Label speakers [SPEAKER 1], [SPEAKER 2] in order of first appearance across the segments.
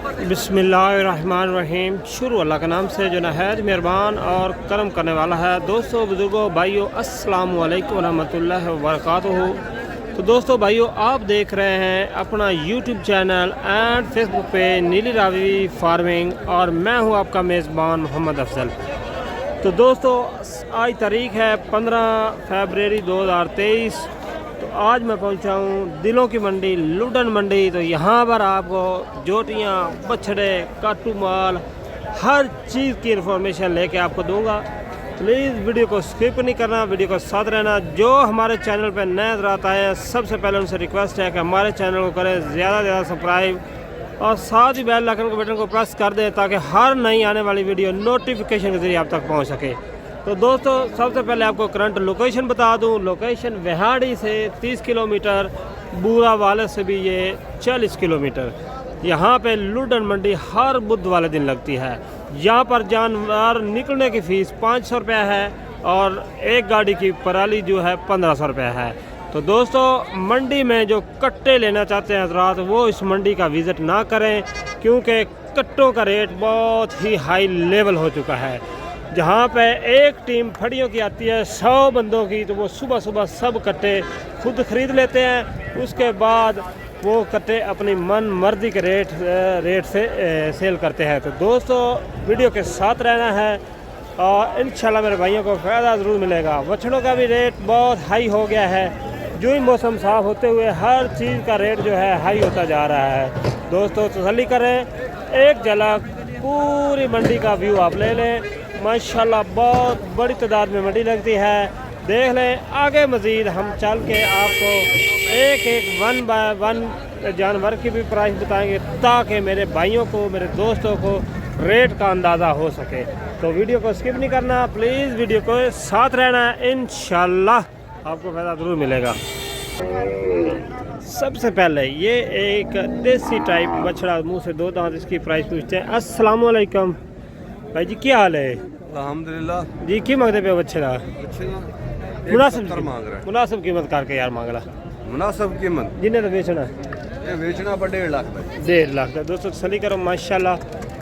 [SPEAKER 1] बिस्मिल्लाहिर्रहमानिर्रहीम। शुरू अल्लाह का नाम से जो नहायत मेहरबान और करम करने वाला है। दोस्तों, बुजुर्गों, भाइयों, अस्सलामु अलैकुम रहमतुल्लाहि व बरकातुहू। तो दोस्तों, भाइयों, आप देख रहे हैं अपना यूट्यूब चैनल एंड फेसबुक पे नीली रावी फार्मिंग और मैं हूं आपका मेज़बान मोहम्मद अफजल। तो दोस्तों, आज तारीख़ है 15 फरवरी 2023। तो आज मैं पहुंचा हूं दिलों की मंडी, लुडन मंडी। तो यहाँ पर आपको जोटियाँ, बछड़े, काटू माल, हर चीज़ की इन्फॉर्मेशन लेके आपको दूंगा। प्लीज़ वीडियो को स्किप नहीं करना, वीडियो को साथ रहना। जो हमारे चैनल पर नए नजर आता है, सबसे पहले उनसे रिक्वेस्ट है कि हमारे चैनल को करें ज़्यादा से ज़्यादा सब्सक्राइब और साथ ही बेल आइकन को बटन को प्रेस कर दें ताकि हर नई आने वाली वीडियो नोटिफिकेशन के ज़रिए आप तक पहुँच सके। तो दोस्तों, सबसे पहले आपको करंट लोकेशन बता दूं। लोकेशन विहाड़ी से 30 किलोमीटर, बूरा वाले से भी ये 40 किलोमीटर। यहाँ पे लुडन मंडी हर बुध वाले दिन लगती है। यहाँ पर जानवर निकलने की फ़ीस 500 रुपये है और एक गाड़ी की पराली जो है 1500 रुपये है। तो दोस्तों, मंडी में जो कट्टे लेना चाहते हैं हज़रात, वो इस मंडी का विज़िट ना करें क्योंकि कट्टों का रेट बहुत ही हाई लेवल हो चुका है। जहाँ पे एक टीम फड़ियों की आती है 100 बंदों की, तो वो सुबह सुबह सब कट्टे खुद ख़रीद लेते हैं। उसके बाद वो कट्टे अपनी मन मर्जी के रेट से सेल करते हैं। तो दोस्तों, वीडियो के साथ रहना है और इंशाल्लाह मेरे भाइयों को फ़ायदा ज़रूर मिलेगा। बछड़ों का भी रेट बहुत हाई हो गया है। जो ही मौसम साफ़ होते हुए हर चीज़ का रेट जो है हाई होता जा रहा है। दोस्तों, तसल्ली करें, एक झलक पूरी मंडी का व्यू आप ले लें। माशाल्लाह बहुत बड़ी तादाद में मंडी लगती है। देख लें। आगे मज़ीद हम चल के आपको एक एक 1 बाय 1 जानवर की भी प्राइस बताएंगे ताकि मेरे भाइयों को, मेरे दोस्तों को रेट का अंदाज़ा हो सके। तो वीडियो को स्किप नहीं करना, प्लीज़ वीडियो को साथ रहना है। इंशाल्लाह आपको फ़ायदा ज़रूर मिलेगा। सबसे पहले ये एक देसी टाइप बछड़ा, मुँह से 2 दांत, इसकी प्राइस पूछते हैं। अस्सलाम वालेकुम भाई जी, क्या हाल है?
[SPEAKER 2] अल्हम्दुलिल्लाह
[SPEAKER 1] जी। की मांगते पे बछड़ा? मुनासिब कीमत करके यार मांग ला।
[SPEAKER 2] मुनासिब कीमत
[SPEAKER 1] जिन्हें तो बेचना
[SPEAKER 2] ये बेचना पर 1.5 लाख भाई।
[SPEAKER 1] 1.5 लाख का। दोस्तों, तसल्ली करो। माशाल्लाह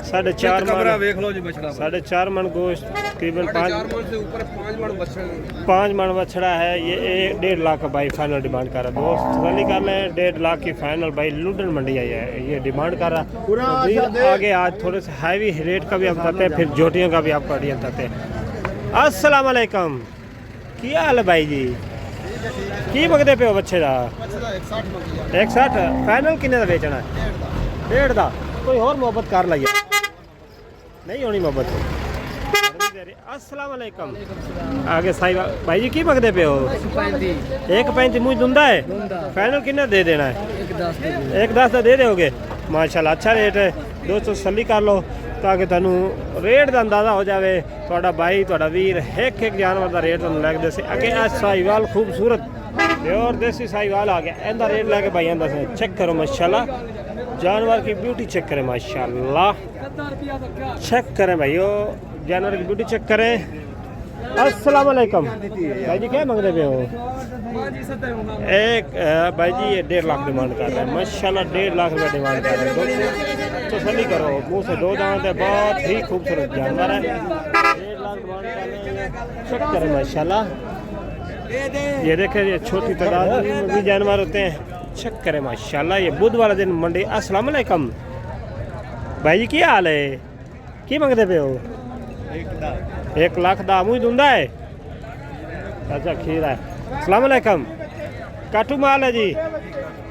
[SPEAKER 1] 4.5 मन,
[SPEAKER 2] देख लो जी बछड़ा
[SPEAKER 1] 4.5 मन गोश्त, तकरीबन 5
[SPEAKER 2] मन से ऊपर 5 मन बछड़ा
[SPEAKER 1] 5 मन बछड़ा है। ये 1.5 लाख का भाई फाइनल डिमांड कर रहा है। दोस्त, तसल्ली कर लें, 1.5 लाख की फाइनल भाई लुडन मंडी आई है, ये डिमांड कर रहा। आगे आज थोड़े से हैवी रेट का भी हम बताते हैं, फिर जोटियों का भी आपको आइडिया बताते हैं। अस्सलाम वालेकुम, क्या हाल है भाई जी? की मंगते पे हो बच्चे का? 160 फाइनल किन्ने का बेचना है? 1.5 का। कोई और मोहब्बत कर लाइए, नहीं होनी मोहब्बत। अस्सलाम वालेकुम। आगे साहिब भाई जी, की मंगते पे हो? 1.35 मुझ धुंदा है। फाइनल किन्ने दे देना है? 1.10 तो दे दोगे? माशाल्लाह, अच्छा रेट है। दोस्तों, तसल्ली कर लो ताकि तुहानू रेट का अंदाज़ा हो जाए। तुहाडा भाई, तुहाडा वीर एक एक जानवर का रेट तुहानू लैके दसे। अगे साहिवाल खूबसूरत प्योर देसी साहिवाल आ गया, इनका रेट लैके भाई दस। चेक करो माशाल्लाह, जानवर की ब्यूटी चेक करें। माशाल्लाह, चेक करें भाइयों, जानवर की ब्यूटी चेक करें। अस्सलाम वालेकुम भाई जी, क्या मांगते पे हो? एक भाई जी ये 1.5 लाख डिमांड कर रहे हैं। माशाल्लाह 1.5 लाख रुपये डिमांड कर रहे हैं। तो सही करो, मुँह से 2 दांत है, बहुत ही खूबसूरत जानवर है। 1.5 लाख डिमांड कर रहे हैं। चेक करें माशाल्लाह, ये देखें, ये छोटी तादाद में भी जानवर होते हैं। चेक करें माशाल्लाह, ये बुध वाला दिन मंडी। अस्सलाम वालेकुम भाई जी, क्या हाल है? की मंगते पे हो? 1 लाख दा मुझ धुंदा है। अच्छा, खीरा है। अस्सलाम वालेकुम, काटू माल है जी,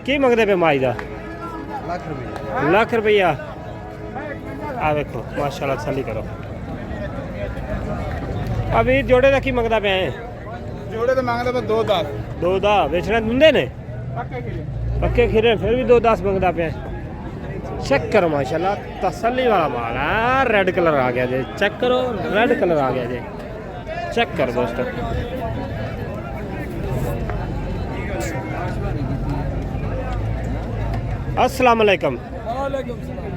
[SPEAKER 1] की मंगते पे माई दा? लाख रुपया। आ देखो माशाल्लाह, तसल्ली करो। अभी जोड़े का की मंगता पे हैं?
[SPEAKER 2] जोड़े तो मांगदा पर 2.10
[SPEAKER 1] 2 दा बेचना धुंदे ने पक्के खीरे, फिर भी 2.10 मंगता पे हैं। चेक करो माशाल्लाह, तसल्ली वाला माल है। रेड कलर आ गया जी, चेक करो, रेड कलर आ गया जी। चेक करो दोस्तों, अस्सलाम वालेकुम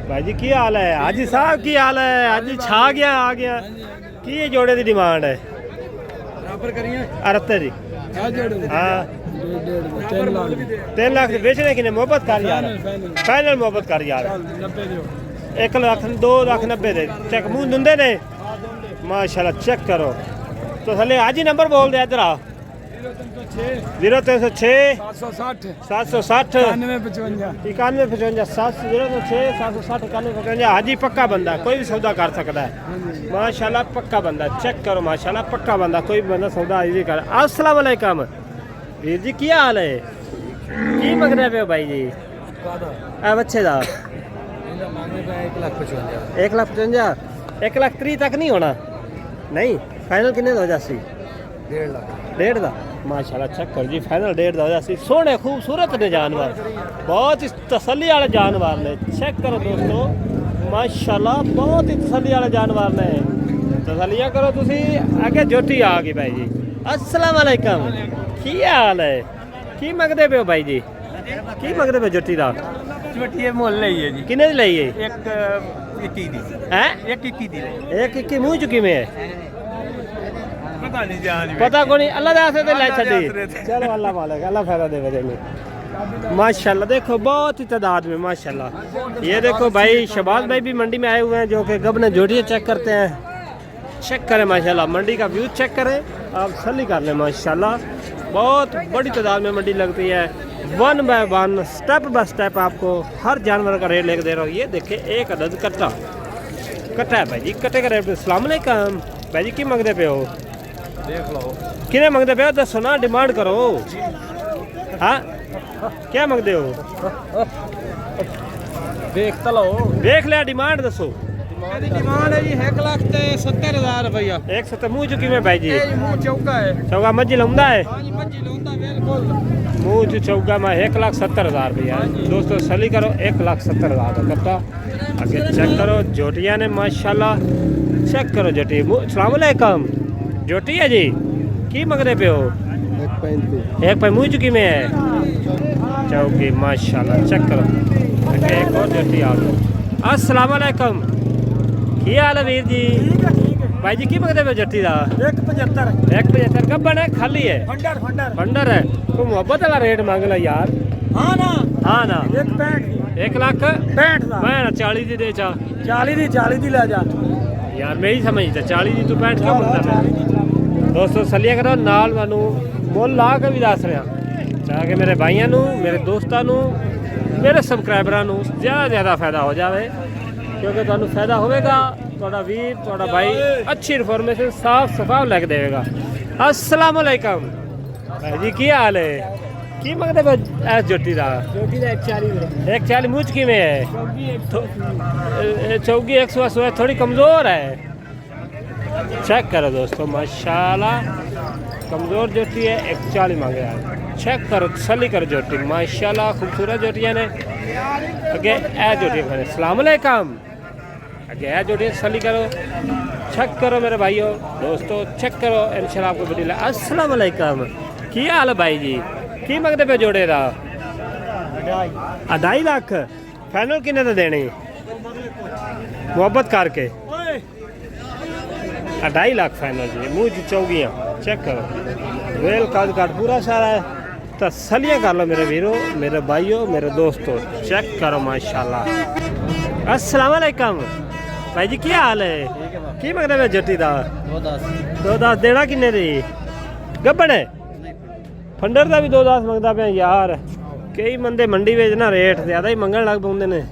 [SPEAKER 1] भाई जी, की हाल है? हाजी साहब की हाल है? हाजी छा गया, आ गया। की जोड़े की डिमांड है? अरते जी। हाँ, 3 लाख से बेचने की मोहब्बत कर यार, फाइनल मोहब्बत कर यार। 1 ਲੱਖ 2 ਲੱਖ 90 ਦੇ ਚੈੱਕ ਮੂੰਹ ਦੁੰਦੇ ਨੇ ਮਾਸ਼ਾਅੱਲਾ ਚੈੱਕ ਕਰੋ तो थले आज ही नंबर बोल दे इधर आ 0306 760 9155 हाजी पक्का बंदा कोई भी सौदा कर सकता है माशाल्लाह पक्का बंदा चेक करो माशाल्लाह पक्का बंदा कोई भी बंदा सौदा आज ही कर अस्सलाम वालेकुम वीर जी क्या हाल है की मंगने पे हो भाई जी बच्चे का 1 लाख 30 तक नहीं होना नहीं फाइनल कितने हो जासी 1.5 लाख माशाल्लाह चेक कर जी फाइनल 1.5 हो जासी सोने खूबसूरत ने जानवर बहुत ही तसल्ली वाले जानवर ने चेक करो दोस्तों माशाल्लाह बहुत ही तसल्ली वाले जानवर ने तसल्लियां करो तुसी आगे जोटी आ गई भाई जी अस्सलाम वालेकुम की हाल है की मंगदे पे हो भाई जी की मंगदे पे जोटी दा
[SPEAKER 2] छोटी मोल ਲਈ ਹੈ ਜੀ
[SPEAKER 1] किने दी लई है
[SPEAKER 2] 1 ਦੀ
[SPEAKER 1] हैं
[SPEAKER 2] 1 ਦੀ
[SPEAKER 1] एक की मुंह चुकी में है
[SPEAKER 2] पता नहीं जान
[SPEAKER 1] पता को नहीं अल्लाह दास ते ले छड़ी चलो अल्लाह मालिक अल्लाह फायदा देवे देने माशाल्लाह देखो बहुत ही तादाद में माशाल्लाह ये देखो भाई शबाज भाई भी मंडी में आए हुए हैं जो कि गबने जोड़ियाँ चेक करते हैं चेक करें माशाल्लाह मंडी का व्यू चेक करें आप सली कर लें माशाल्लाह बहुत बड़ी तादाद में मंडी लगती है 1 बाय 1 स्टेप बाय स्टेप आपको हर जानवर का रेट लेकर दे रहा हूँ ये देखिए एक अदद कट्टा है भाई जी कट्टे का रेट अस्सलाम वालेकुम भाई जी की मंगते पे हो
[SPEAKER 2] देख लो
[SPEAKER 1] किने मंगते पे हो दसो ना डिमांड करो हाँ क्या मंगते हो
[SPEAKER 2] देख तो लो
[SPEAKER 1] देख लिया डिमांड दसो
[SPEAKER 2] डिमांड है जी 1,70,000 रुपया
[SPEAKER 1] 170 मुँह चुकी में भाई जी
[SPEAKER 2] मुंह चौका है
[SPEAKER 1] चौका मंजिल उमदा है
[SPEAKER 2] हाँ जी मंजिल होता बिल्कुल
[SPEAKER 1] मुँह चौका में 1,70,000 रुपया दोस्तों सली करो 1,70,000 का कट्टा आगे चेक करो जोटियाँ ने माशाल्लाह चेक करो जोटी अस्सलाम वालेकुम जोटी है जी की मंगने पे हो 1 मुँह चुकी में है चौकी माशाल्लाह चेक करो एक और जोटी आ गई अस्सलाम वालेकुम की हाल है वीर जी भाई जी की मंगते पे जोटी का 175 कब बना खाली है फंडर है तो मोहब्बत वाला रेट मांग ला यार हाँ ना 1 लाख 65 मैं 40 दी दे चा 40 दी ले जा यार मेरी समझ 40 दी तू 65 क्यों मंगता मैं दोस्तों सलिया करो नाल मैनू मुल ला के भी दस रहा ताकि मेरे भाइयों नू मेरे दोस्तों नू मेरे सबसक्राइबरां नू ज़्यादा फायदा हो जाए क्योंकि तुहानू फायदा होगा थोड़ा वीर थोड़ा भाई अच्छी इन्फॉर्मेशन साफ सफाफ लग देगा अस्सलाम वालेकुम भाई जी की हाल है की मंगते पे ऐस जोटी का 140 मुझ की में है चौकी 180 है थोड़ी कमज़ोर है चेक करो दोस्तों माशाल्लाह कमज़ोर जोटी है 140 मांगे यार चेक करो तसल्ली करो जोटी माशाल्लाह खूबसूरत जोटियाँ ने अगे ए जोटी अस्सलाम वालेकुम अगे ए जोटी तसल्ली करो चेक करो मेरे भाइयों दोस्तों चेक करो इंशाल्लाह आपको वीडियो अस्सलाम वालेकुम की हाल है भाई जी की मंगते पे जोड़े दा 2.5 लाख फाइनल किन्ने तो देनी मोहब्बत करके 2.5 लाख फाइनल जी मुँह चौगियाँ चेक करो वेल काज काट पूरा सारा है तसल्लियाँ कर लो मेरे वीरों मेरे भाइयों मेरे दोस्तों चेक करो माशाल्लाह अस्सलाम वालेकुम भाई जी क्या हाल है की मंगते पे जोटी दा 2.10 देना किन्ने दी गब्बड़ है फंडर का भी 2.10 मंगता पे यार कई बंदे मंडी में ना रेट ज़्यादा ही मंगन लग पाते हैं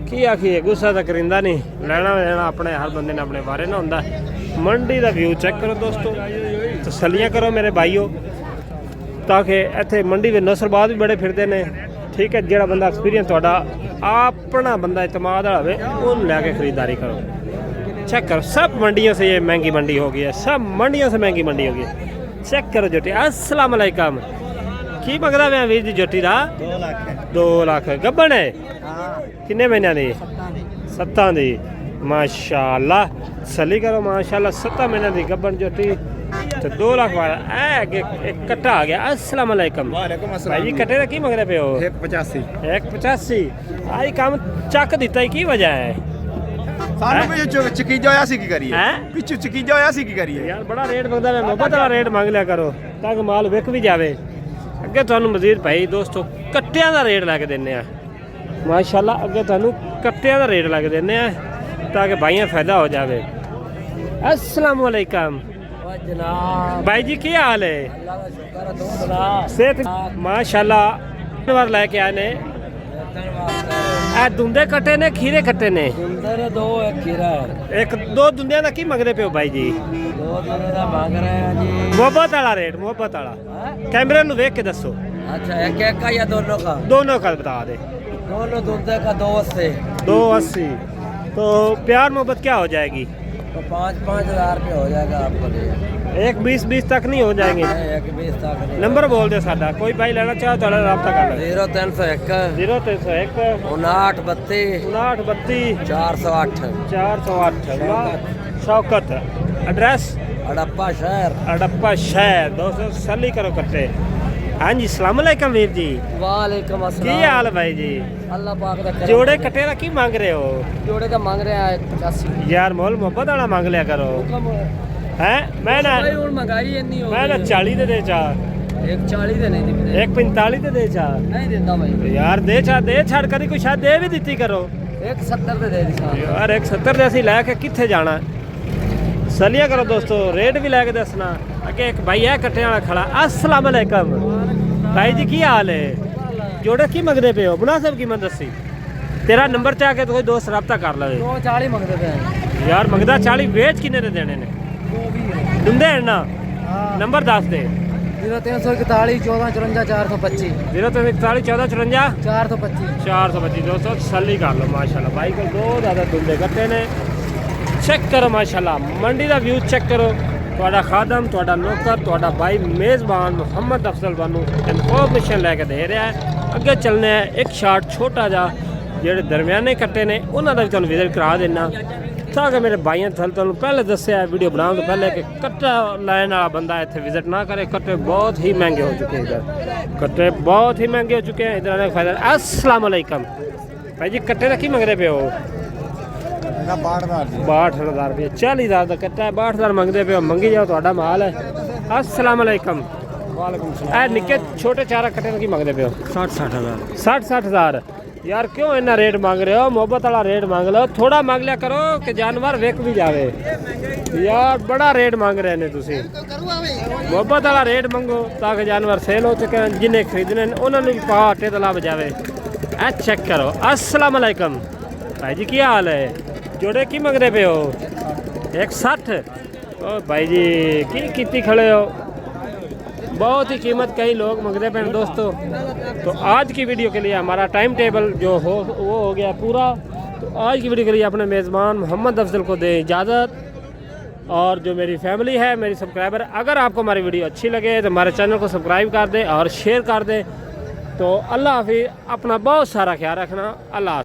[SPEAKER 1] की आखिए गुस्सा तो करिंदा नहीं लेना लेना अपने हर बंदे ने अपने बारे ना होंदा मंडी का व्यू चेक करो दोस्तों तसल्लियाँ करो मेरे भाइयों ताकि इत्थे मंडी में नसलबाज भी बड़े फिरते हैं ठीक है जो बंदा एक्सपीरियंस थोड़ा अपना बंदा इतमाद वाला होवे उन्हें लैके खरीदारी करो चेक करो सब मंडियों से ये महंगी मंडी हो गई है सब मंडियों से महंगी मंडी हो गई है चेक करो जोटी अस्सलाम वालेकुम की मंगदा मैं वीर जी जोटी का 2 लाख गब्बन है किन्ने महीनों की 7 दी माशाल्लाह सली करो माशाल्लाह 7 महीने की गब्बन जोटी तो 2 लाख वाला एक कट्टा आ गया अस्सलाम वालेकुम भाई जी कट्टे का की मंगदे पे हो 185 आई काम चक दिता की वजह है यार बड़ा रेट मंगदा मैं मोहब्बत वाला रेट मांग लिया करो ताकि माल विक भी जाए अगे तुहानू मजीद भाई दोस्तों कट्टियां का रेट लैके देने ਮਾਸ਼ਾਅੱਲਾ। ਅੱਗੇ ਤੁਹਾਨੂੰ ਕੱਟਿਆਂ ਦਾ ਰੇਟ ਲੱਗ ਦਿੰਦੇ ਆ ਤਾਂ ਕਿ ਭਾਈਆਂ ਫਾਇਦਾ ਹੋ ਜਾਵੇ। अस्सलाम वालेकुम
[SPEAKER 2] जनाब
[SPEAKER 1] भाई जी, की हाल है?
[SPEAKER 2] अल्लाह का शुक्र है, तुम सुना।
[SPEAKER 1] सेहत माशाअल्लाह बार लेके आए ने। ਇਹ ਦੁੰਦੇ ਕੱਟੇ ਨੇ ਖੀਰੇ ਕੱਟੇ ਨੇ?
[SPEAKER 2] सुंदर दो एक खीरा है।
[SPEAKER 1] ਇੱਕ ਦੋ ਦੁੰਦਿਆਂ ਦਾ ਕੀ ਮੰਗਦੇ ਪਿਓ ਬਾਈ ਜੀ?
[SPEAKER 2] दो दिन का मांग रहे हैं जी।
[SPEAKER 1] ਮੁਹੱਬਤ ਵਾਲਾ ਰੇਟ, ਮੁਹੱਬਤ ਵਾਲਾ।
[SPEAKER 2] हाँ?
[SPEAKER 1] कैमरे ਨੂੰ ਵੇਖ ਕੇ ਦੱਸੋ।
[SPEAKER 2] अच्छा एक एक का या दोनों का?
[SPEAKER 1] दोनों का बता दे।
[SPEAKER 2] दोनों दूसरे का 280।
[SPEAKER 1] 280 तो प्यार मोहब्बत क्या हो जाएगी?
[SPEAKER 2] तो 5-5 हज़ार रुपये हो जाएगा आपको लिए।
[SPEAKER 1] एक 20 तक नहीं हो जाएंगे?
[SPEAKER 2] नहीं, एक 20 तक नहीं।
[SPEAKER 1] नंबर बोल दे साडा, कोई भाई लेना चाहे तो रब्ता कर ले।
[SPEAKER 2] 0301
[SPEAKER 1] 0301
[SPEAKER 2] 5932
[SPEAKER 1] 5932
[SPEAKER 2] 408
[SPEAKER 1] 408 शौकत। एड्रेस
[SPEAKER 2] हड़प्पा शहर।
[SPEAKER 1] अड़प्पा शहर। दोस्तों सली करो कट्टे। हाँ जी, सलाम अलैकुम वीर जी,
[SPEAKER 2] वालेकुम
[SPEAKER 1] की
[SPEAKER 2] अस्सलाम।
[SPEAKER 1] हाल भाई जी?
[SPEAKER 2] अल्लाह पाक दा करम।
[SPEAKER 1] जोड़े कट्टे का की मांग रहे हो?
[SPEAKER 2] जोड़े का मांग रहे हैं 85।
[SPEAKER 1] यार मोल मोहब्बत वाला मांग लिया करो।
[SPEAKER 2] हुक्म
[SPEAKER 1] हैं मैं ना
[SPEAKER 2] भाई हुन महंगाई इतनी हो
[SPEAKER 1] मैं ना 40 दे चा,
[SPEAKER 2] एक 40 दे नहीं दिखदे।
[SPEAKER 1] एक 45 दे चा।
[SPEAKER 2] नहीं देता भाई।
[SPEAKER 1] यार दे छड़ करी कोई शायद दे भी दित्ती करो।
[SPEAKER 2] एक 70 दे दिखा।
[SPEAKER 1] यार एक 70 ਦੇ ਅਸੀਂ ਲੈ ਕੇ ਕਿੱਥੇ ਜਾਣਾ? ਸਲੀਆ ਕਰੋ ਦੋਸਤੋ, ਰੇਟ ਵੀ ਲੈ ਕੇ ਦੱਸਣਾ। ਅੱਗੇ ਇੱਕ ਭਾਈ ਹੈ ਕੱਟੇ ਵਾਲਾ ਖੜਾ। अस्सलाम वालेकुम भाई जी, की हाल है? जोड़े की मंगते पे हो? मुनासिब कीमत दसी। तेरा नंबर चाह के तो कोई दोस्त रब्ता कर लवे।
[SPEAKER 2] 240 मंगते पे
[SPEAKER 1] यार मंगदा 40, बेच किन्ने दे देने ने?
[SPEAKER 2] वो भी है।
[SPEAKER 1] दुंदे हैं ना?
[SPEAKER 2] हां
[SPEAKER 1] नंबर दस दे।
[SPEAKER 2] 0341 1454 425
[SPEAKER 1] 0341 1454
[SPEAKER 2] 425।
[SPEAKER 1] 425 दोस्तों तसल्ली कर लो। माशाल्लाह भाई को दो ज़्यादा दुंदे कट्टे ने। चेक करो माशाल्लाह, मंडी का व्यू चेक करो। ਤੁਹਾਡਾ ਖਾਦਮ, ਤੁਹਾਡਾ ਨੌਕਰ, ਤੁਹਾਡਾ ਭਾਈ ਮੇਜ਼ਬਾਨ ਮੁਹੰਮਦ ਅਫਜ਼ਲ ਬਾਨੂ ਇਨਫੋਰਮੇਸ਼ਨ ਲੈ ਕੇ ਦੇ ਰਿਹਾ ਹੈ। ਅੱਗੇ ਚੱਲਨੇ ਹੈ ਇੱਕ ਸ਼ਾਟ ਛੋਟਾ ਜਿਹਾ, ਜਿਹੜੇ ਦਰਮਿਆਨੇ ਕੱਟੇ ਨੇ ਉਹਨਾਂ ਦਾ ਵੀ ਤੁਹਾਨੂੰ ਵਿਜ਼ਿਟ ਕਰਾ ਦੇਣਾ ਤਾਂ ਕਿ ਮੇਰੇ ਭਾਈਆਂ ਤੁਹਾਨੂੰ ਪਹਿਲੇ ਦੱਸਿਆ ਵੀਡੀਓ ਬਣਾਉਣ ਤੋਂ ਪਹਿਲੇ ਕਿ ਕੱਟਾ ਲੈਣ ਵਾਲਾ ਬੰਦਾ ਇੱਥੇ ਵਿਜ਼ਿਟ ਨਾ ਕਰੇ। ਕੱਟੇ ਬਹੁਤ ਹੀ ਮਹਿੰਗੇ ਹੋ ਚੁੱਕੇ ਇਧਰ, ਕੱਟੇ ਬਹੁਤ ਹੀ ਮਹਿੰਗੇ ਹੋ ਚੁੱਕੇ हैं इधर। फायदा। अस्सलाम वालेकुम भाई जी, कट्टे का की मंग रहे पे हो? 62,000 रुपये। 40,000 का कट्टा है, 62,000 मंगते पे हो। मंगी जाओ, ਤੁਹਾਡਾ माल है। अस्सलाम वालेकुम।
[SPEAKER 2] वालेकुम
[SPEAKER 1] ए निक्के छोटे चारा कट्टे का की मंगते पे हो?
[SPEAKER 2] 60-60 हज़ार।
[SPEAKER 1] 60-60,000 यार क्यों इतना रेट मांग रहे हो? मोहब्बत वाला रेट मांग लो, थोड़ा मांग लिया करो कि जानवर विक भी जावे। यार बड़ा रेट मांग रहे ने तुसी। मोहब्बत वाला रेट मंगो ताकि जानवर सेल हो चुके हैं, जिन्हें खरीदने उन्होंने भी पा आटे तला बजावे। ए चेक करो। अस्सलाम वालेकुम भाई जी, की हाल है? जोड़े की मंग रहे पे हो? 160। ओ भाई जी की खड़े हो? बहुत ही कीमत कई लोग मंगते पे दोस्तों। तो आज की वीडियो के लिए हमारा टाइम टेबल जो हो वो हो गया पूरा। तो आज की वीडियो के लिए अपने मेज़बान मोहम्मद अफजल को दें इजाज़त। और जो मेरी फैमिली है, मेरी सब्सक्राइबर, अगर आपको हमारी वीडियो अच्छी लगे तो हमारे चैनल को सब्सक्राइब कर दें और शेयर कर दें। तो अल्लाह हाफिज़, अपना बहुत सारा ख्याल रखना। अल्लाह।